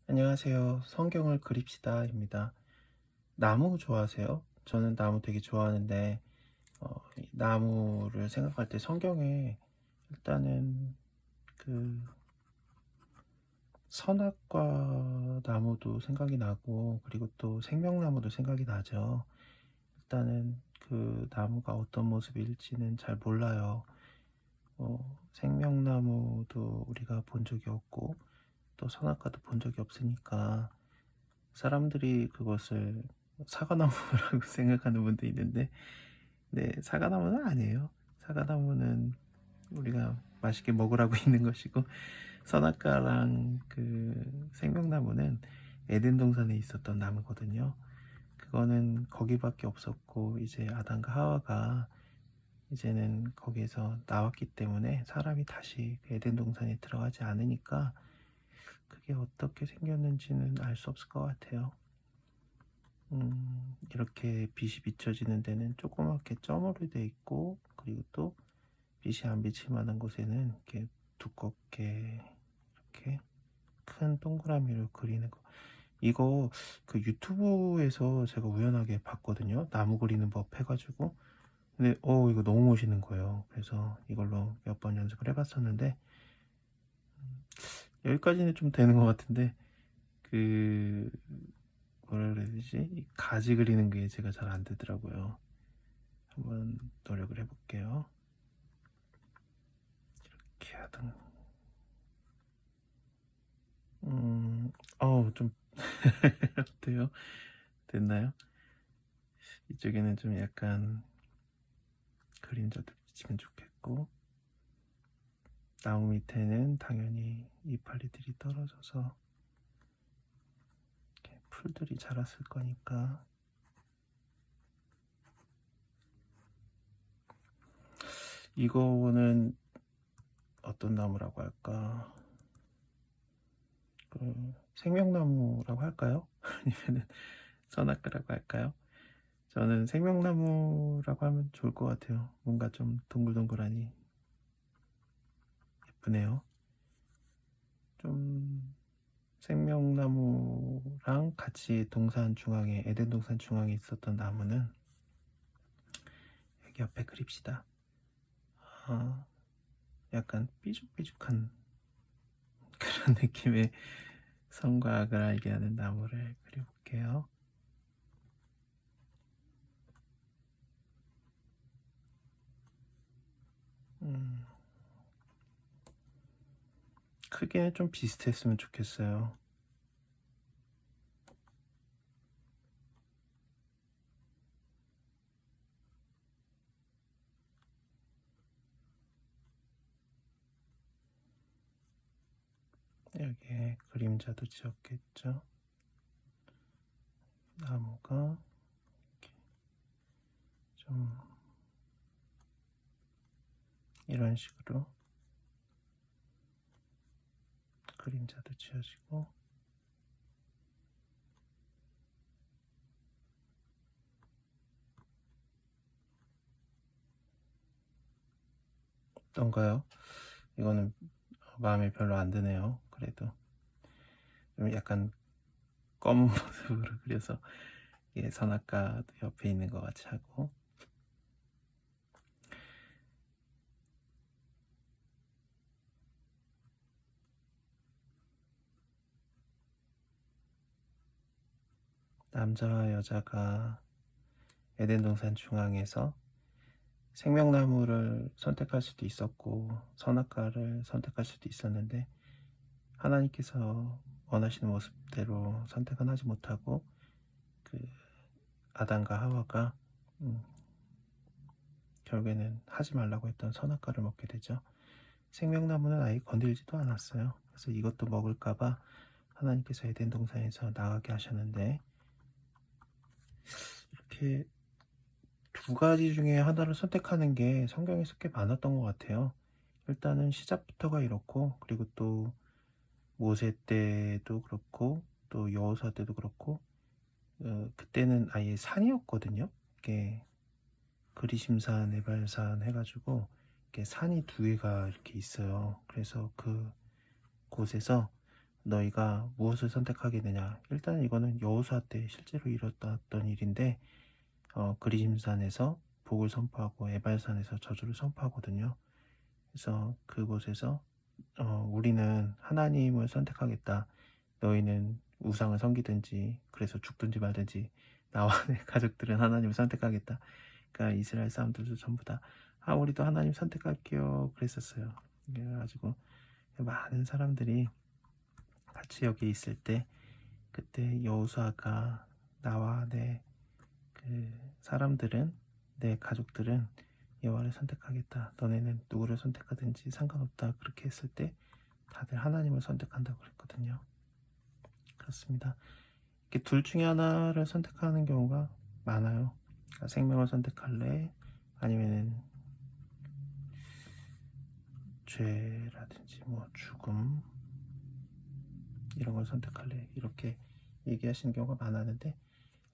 안녕하세요. 성경을 그립시다입니다. 나무 좋아하세요? 저는 나무 되게 좋아하는데 이 나무를 생각할 때 성경에 일단은 그 선악과 나무도 생각이 나고, 그리고 또 생명나무도 생각이 나죠. 일단은 그 나무가 어떤 모습일지는 잘 몰라요. 생명나무도 우리가 본 적이 없고, 또 선악과도 본 적이 없으니까 사람들이 그것을 사과나무라고 생각하는 분도 있는데, 네, 사과나무는 아니에요. 사과나무는 우리가 맛있게 먹으라고 있는 것이고, 선악과랑 그 생명나무는 에덴 동산에 있었던 나무거든요. 그거는 거기밖에 없었고, 이제 아담과 하와가 이제는 거기에서 나왔기 때문에 사람이 다시 그 에덴 동산에 들어가지 않으니까 그게 어떻게 생겼는지는 알 수 없을 것 같아요. 이렇게 빛이 비춰지는 데는 조그맣게 점으로 되어 있고, 그리고 또 빛이 안 비칠 만한 곳에는 이렇게 두껍게 이렇게 큰 동그라미로 그리는 거. 이거 그 유튜브에서 제가 우연하게 봤거든요. 나무 그리는 법 해가지고. 근데 이거 너무 멋있는 거예요. 그래서 이걸로 몇 번 연습을 해봤었는데, 여기까지는 좀 되는 것 같은데, 그 뭐라 그래야 되지? 이 가지 그리는 게 제가 잘 안 되더라고요. 한번 노력을 해볼게요. 이렇게 하든, 좀 어때요? 됐나요? 이쪽에는 좀 약간 그림자도 비치면 좋겠고, 나무 밑에는 당연히 이파리들이 떨어져서 이렇게 풀들이 자랐을 거니까. 이거는 어떤 나무라고 할까? 생명나무라고 할까요? 아니면은 선악과라고 할까요? 저는 생명나무라고 하면 좋을 것 같아요. 뭔가 좀 동글동글하니 예쁘네요. 좀 생명나무랑 같이 동산 중앙에, 에덴 동산 중앙에 있었던 나무는 여기 옆에 그립시다. 아, 약간 삐죽삐죽한 그런 느낌의 선과 악을 알게 하는 나무를 그려볼게요. 음, 크기는 좀 비슷했으면 좋겠어요. 여기에 그림자도 지었겠죠. 나무가 좀 이런 식으로 그림자도 지어지고, 어떤가요? 이거는 마음에 별로 안 드네요. 그래도 좀 약간 검은 모습으로 그려서 이게 선악과도 옆에 있는 것 같이 하고, 남자와 여자가 에덴 동산 중앙에서 생명나무를 선택할 수도 있었고 선악과를 선택할 수도 있었는데, 하나님께서 원하시는 모습대로 선택은 하지 못하고 그 아담과 하와가 결국에는 하지 말라고 했던 선악과를 먹게 되죠. 생명나무는 아예 건들지도 않았어요. 그래서 이것도 먹을까봐 하나님께서 에덴 동산에서 나가게 하셨는데, 이렇게 두 가지 중에 하나를 선택하는 게 성경에서 꽤 많았던 것 같아요. 일단은 시작부터가 이렇고, 그리고 또 모세 때도 그렇고, 또 여호수아 때도 그렇고, 그때는 아예 산이었거든요. 이게 그리심산, 에발산 해가지고 이렇게 산이 두 개가 이렇게 있어요. 그래서 그 곳에서 너희가 무엇을 선택하겠느냐. 일단 이거는 여호수아 때 실제로 일어났던 일인데 그리심산에서 복을 선포하고 에발산에서 저주를 선포하거든요. 그래서 그곳에서 우리는 하나님을 선택하겠다. 너희는 우상을 섬기든지 그래서 죽든지 말든지 나와 내 가족들은 하나님을 선택하겠다. 그러니까 이스라엘 사람들도 전부 다 우리도 하나님 선택할게요 그랬었어요. 그래가지고 많은 사람들이 같이 여기 있을 때 그때 여호수아가 나와 내 그 사람들은 내 가족들은 여호와를 선택하겠다. 너네는 누구를 선택하든지 상관없다. 그렇게 했을 때 다들 하나님을 선택한다고 그랬거든요. 그렇습니다. 이렇게 둘 중에 하나를 선택하는 경우가 많아요. 그러니까 생명을 선택할래? 아니면은 죄라든지 뭐 죽음 이런 걸 선택할래? 이렇게 얘기하시는 경우가 많았는데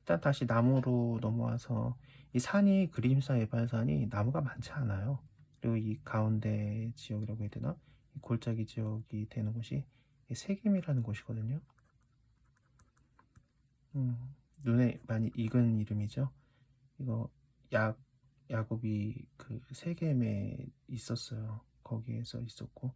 일단 다시 나무로 넘어와서 이 산이 그림사 에발산이 나무가 많지 않아요. 그리고 이 가운데 지역이라고 해야 되나? 이 골짜기 지역이 되는 곳이 세겜이라는 곳이거든요. 눈에 많이 익은 이름이죠. 이거 야곱이 그 세겜에 있었어요. 거기에서 있었고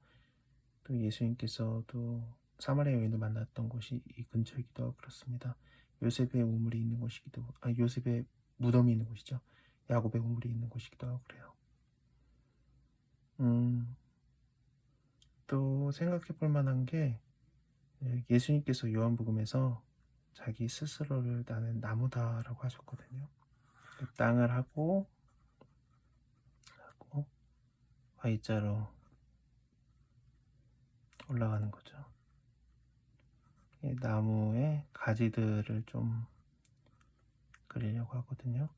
또 예수님께서도 사마리아 여인을 만났던 곳이 이 근처이기도 하고 그렇습니다. 요셉의 우물이 있는 곳이기도 요셉의 무덤이 있는 곳이죠. 야곱의 우물이 있는 곳이기도 하고 그래요. 또 생각해 볼 만한 게 예수님께서 요한복음에서 자기 스스로를 나는 나무다라고 하셨거든요. 땅을 하고 Y자로 올라가는 거죠. 나무의 가지들을 좀 그리려고 하거든요.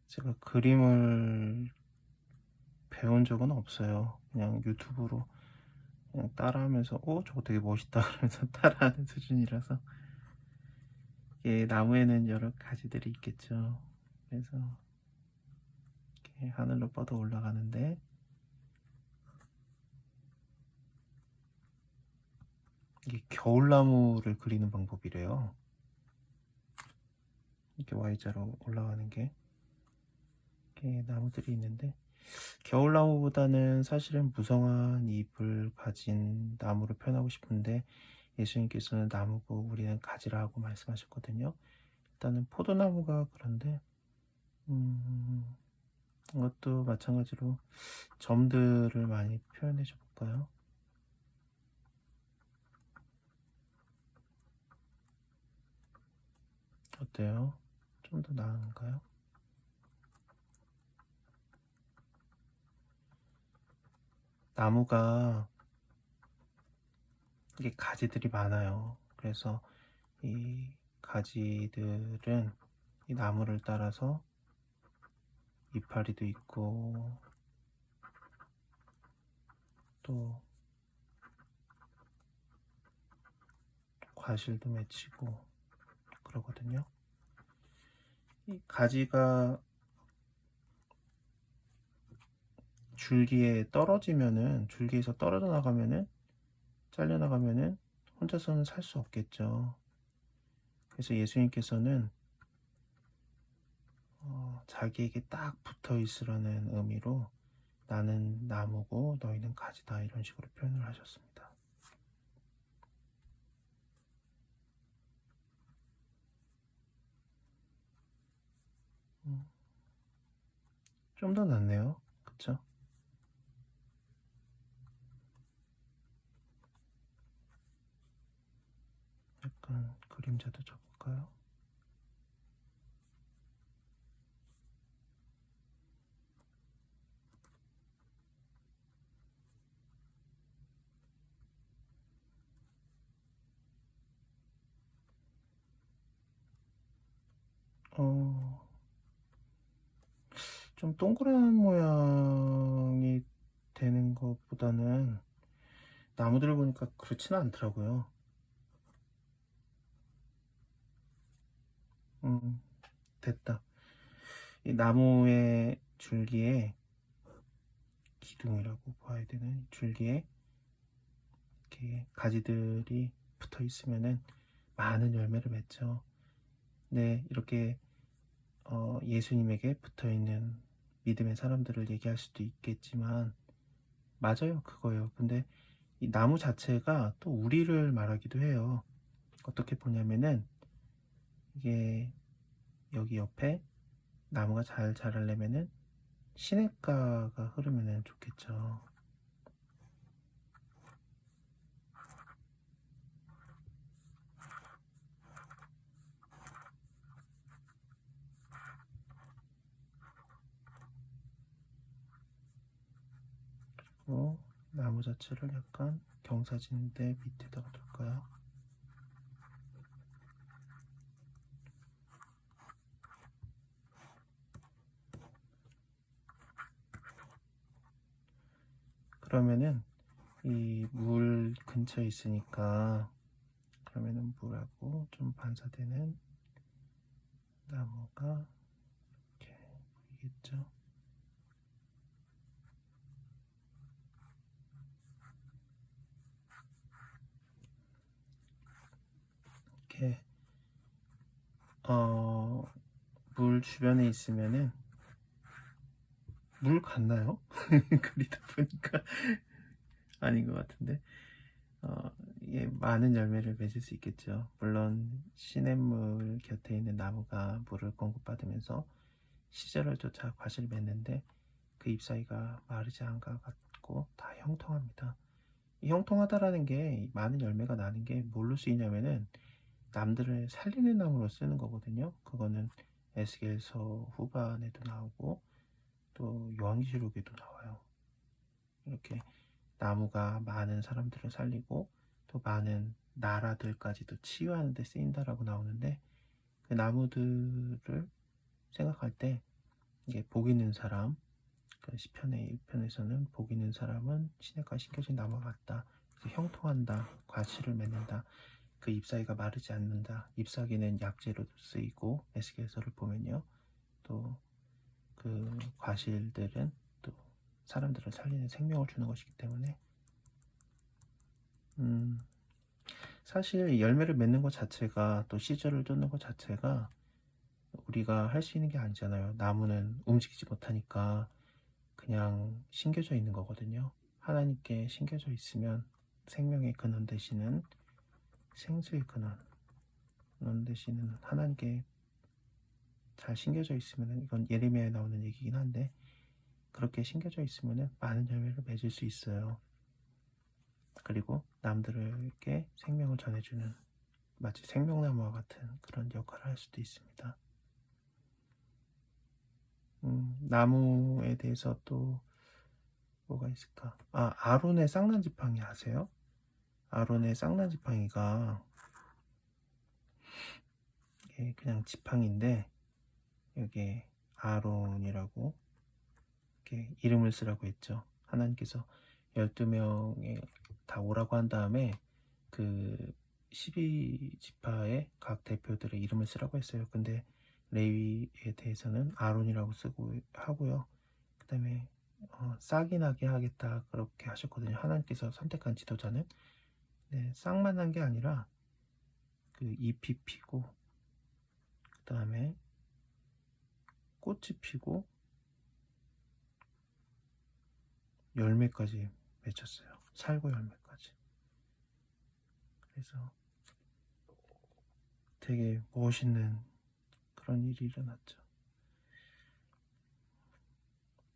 제가 그림을 배운 적은 없어요. 그냥 유튜브로 그냥 따라하면서 저거 되게 멋있다 그러면서 따라하는 수준이라서 이게 나무에는 여러 가지들이 있겠죠. 그래서 이렇게 하늘로 뻗어 올라가는데 이게 겨울나무를 그리는 방법이래요. 이렇게 Y자로 올라가는 게 이렇게 나무들이 있는데 겨울나무보다는 사실은 무성한 잎을 가진 나무를 표현하고 싶은데 예수님께서는 나무고 우리는 가지라고 말씀하셨거든요. 일단은 포도나무가 그런데 이것도 마찬가지로 점들을 많이 표현해 줘 볼까요? 어때요? 좀 더 나은가요? 나무가 이게 가지들이 많아요. 그래서 이 가지들은 이 나무를 따라서 이파리도 있고 또 과실도 맺히고 그러거든요. 이 가지가 줄기에 떨어지면은 줄기에서 떨어져 나가면은 잘려 나가면은 혼자서는 살 수 없겠죠. 그래서 예수님께서는 자기에게 딱 붙어 있으라는 의미로 나는 나무고 너희는 가지다 이런 식으로 표현을 하셨습니다. 좀 더 낫네요. 그쵸? 약간 그림자도 줘볼까요? 좀 동그란 모양이 되는 것보다는 나무들을 보니까 그렇지는 않더라고요. 음, 됐다. 이 나무의 줄기에, 기둥이라고 봐야 되는 줄기에 이렇게 가지들이 붙어 있으면은 많은 열매를 맺죠. 네, 이렇게 예수님에게 붙어 있는 믿음의 사람들을 얘기할 수도 있겠지만, 맞아요, 그거예요. 근데 이 나무 자체가 또 우리를 말하기도 해요. 어떻게 보냐면은, 이게 여기 옆에 나무가 잘 자라려면은 시냇가가 흐르면은 좋겠죠. 그리고 나무 자체를 약간 경사진데 밑에다가 둘까요? 그러면은 이 물 근처에 있으니까, 그러면은 물하고 좀 반사되는 나무가 이렇게 보이겠죠? 이렇게 물 주변에 있으면은, 물 같나요? 그리다 보니까 아닌 것 같은데, 이게 많은 열매를 맺을 수 있겠죠. 물론 시냇물 곁에 있는 나무가 물을 공급받으면서 시절을 쫓아 과실을 맺는데, 그 잎사귀가 마르지 않은 것 같고 다 형통합니다. 이 형통하다라는 게, 많은 열매가 나는 게 뭘로 쓰이냐면은 남들을 살리는 나무로 쓰는 거거든요. 그거는 에스겔서 후반에도 나오고 또 요한계시록에도 나와요. 이렇게 나무가 많은 사람들을 살리고 또 많은 나라들까지도 치유하는 데 쓰인다라고 나오는데, 그 나무들을 생각할 때 이게 복 있는 사람, 그 시편의 1편에서는 복 있는 사람은 시냇가에 심겨진 나무와 같다. 그래서 형통한다, 과실을 맺는다, 그 잎사귀가 마르지 않는다. 잎사귀는 약재로도 쓰이고, 에스겔서를 보면요, 또 그 과실들은 또 사람들을 살리는 생명을 주는 것이기 때문에, 사실 열매를 맺는 것 자체가, 또 씨절을 쫓는 것 자체가 우리가 할 수 있는 게 아니잖아요. 나무는 움직이지 못하니까 그냥 심겨져 있는 거거든요. 하나님께 심겨져 있으면 생명의 근원 되시는, 생수의 근원 되시는 하나님께 잘 심겨져 있으면, 이건 예레미야에 나오는 얘기긴 한데, 그렇게 심겨져 있으면 많은 열매를 맺을 수 있어요. 그리고 남들에게 생명을 전해주는, 마치 생명나무와 같은 그런 역할을 할 수도 있습니다. 나무에 대해서 또 뭐가 있을까? 아론의 쌍난지팡이 아세요? 아론의 쌍난지팡이가, 이게 그냥 지팡이인데 여기에 아론이라고 이렇게 이름을 쓰라고 했죠. 하나님께서 12명에 다 오라고 한 다음에 그 12지파의 각 대표들의 이름을 쓰라고 했어요. 근데 레위에 대해서는 아론이라고 쓰고 하고요. 그 다음에 싹이 나게 하겠다, 그렇게 하셨거든요. 하나님께서 선택한 지도자는. 네, 싹만 난 게 아니라 그 잎이 피고, 그 다음에 꽃이 피고 열매까지 맺혔어요. 살구 열매까지. 그래서 되게 멋있는 그런 일이 일어났죠.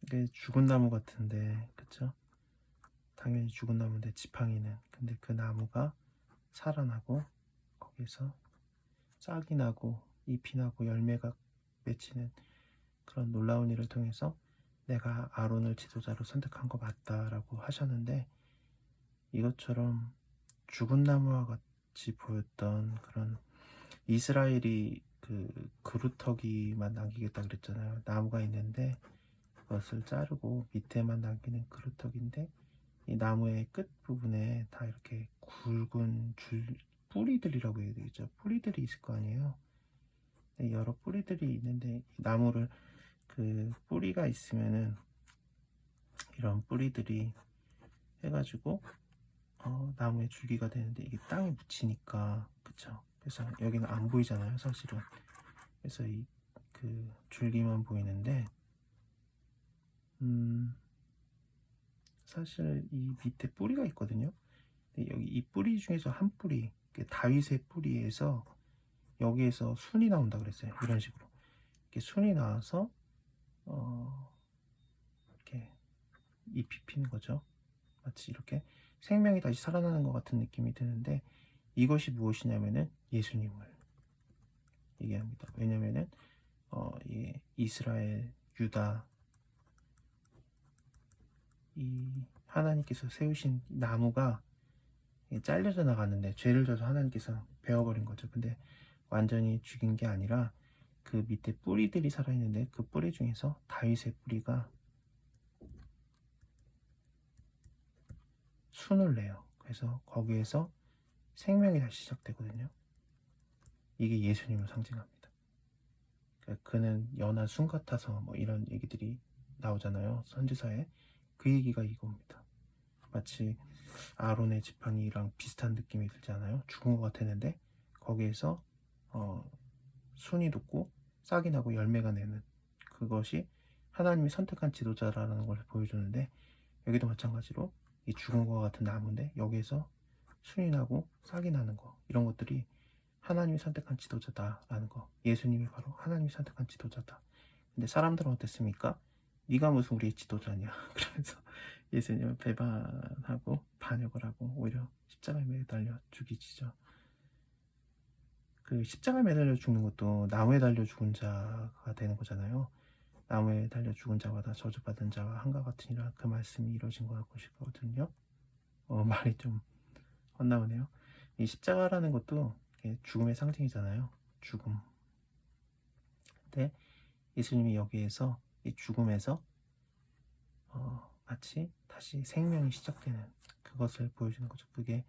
이게 죽은 나무 같은데, 그쵸? 당연히 죽은 나무인데, 지팡이는. 근데 그 나무가 살아나고 거기서 싹이 나고 잎이 나고 열매가 맺히는 그런 놀라운 일을 통해서 내가 아론을 지도자로 선택한 거 맞다라고 하셨는데, 이것처럼 죽은 나무와 같이 보였던 그런, 이스라엘이 그 그루터기만 남기겠다 그랬잖아요. 나무가 있는데 그것을 자르고 밑에만 남기는 그루터기인데, 이 나무의 끝 부분에 다 이렇게 굵은 뿌리들이라고 해야 되겠죠. 뿌리들이 있을 거 아니에요. 네, 여러 뿌리들이 있는데 이 나무를 그 뿌리가 있으면은 이런 뿌리들이 해가지고 나무의 줄기가 되는데 이게 땅에 묻히니까 그쵸. 그래서 여기는 안 보이잖아요, 사실은. 그래서 이 그 줄기만 보이는데 사실 이 밑에 뿌리가 있거든요. 근데 여기 이 뿌리 중에서 한 뿌리, 그 다윗의 뿌리에서 여기에서 순이 나온다 그랬어요. 이런 식으로 이렇게 순이 나와서 이렇게 잎이 피는 거죠. 마치 이렇게 생명이 다시 살아나는 것 같은 느낌이 드는데 이것이 무엇이냐면은 예수님을 얘기합니다. 왜냐면은 이 이스라엘, 유다, 이 하나님께서 세우신 나무가 잘려져 나가는데 죄를 져서 하나님께서 베어버린 거죠. 근데 완전히 죽인 게 아니라 그 밑에 뿌리들이 살아있는데 그 뿌리 중에서 다윗의 뿌리가 순을 내요. 그래서 거기에서 생명이 다시 시작되거든요. 이게 예수님을 상징합니다. 그러니까 그는 연한 순 같아서 뭐 이런 얘기들이 나오잖아요. 선지서에. 그 얘기가 이겁니다. 마치 아론의 지팡이랑 비슷한 느낌이 들지 않아요? 죽은 것 같았는데 거기에서 순이 돋고 싹이 나고 열매가 내는 그것이 하나님이 선택한 지도자라는 걸 보여주는데 여기도 마찬가지로 이 죽은 것 같은 나무인데 여기에서 순이 나고 싹이 나는 거 이런 것들이 하나님이 선택한 지도자다라는 거. 예수님이 바로 하나님이 선택한 지도자다. 근데 사람들은 어땠습니까? 네가 무슨 우리의 지도자냐. 그러면서 예수님을 배반하고 반역을 하고 오히려 십자가에 매달려 죽이지죠. 그 십자가에 매달려 죽는 것도 나무에 달려 죽은 자가 되는 거잖아요. 나무에 달려 죽은 자마다 저주받은 자와 한과 같으니라 그 말씀이 이루어진 것이거든요. 말이 좀 헛나오네요. 이 십자가라는 것도 죽음의 상징이잖아요. 죽음. 근데 예수님이 여기에서 이 죽음에서 마치 다시 생명이 시작되는 그것을 보여주는 거죠. 그게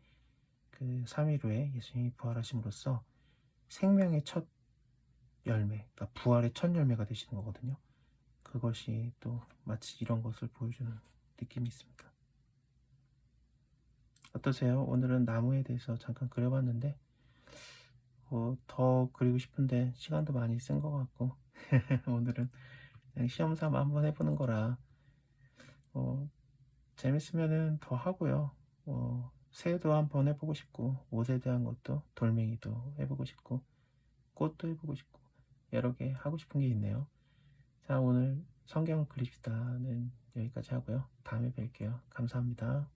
그 3일 후에 예수님이 부활하심으로써 생명의 첫 열매, 그러니까 부활의 첫 열매가 되시는 거거든요. 그것이 또 마치 이런 것을 보여주는 느낌이 있습니다. 어떠세요? 오늘은 나무에 대해서 잠깐 그려봤는데 더 그리고 싶은데 시간도 많이 쓴 것 같고 오늘은 그냥 시험 삼아 한번 해보는 거라 재밌으면은 더 하고요. 새도 한번 해보고 싶고 옷에 대한 것도 돌멩이도 해보고 싶고 꽃도 해보고 싶고 여러 개 하고 싶은 게 있네요. 자, 오늘 성경을 그립시다는 여기까지 하고요. 다음에 뵐게요. 감사합니다.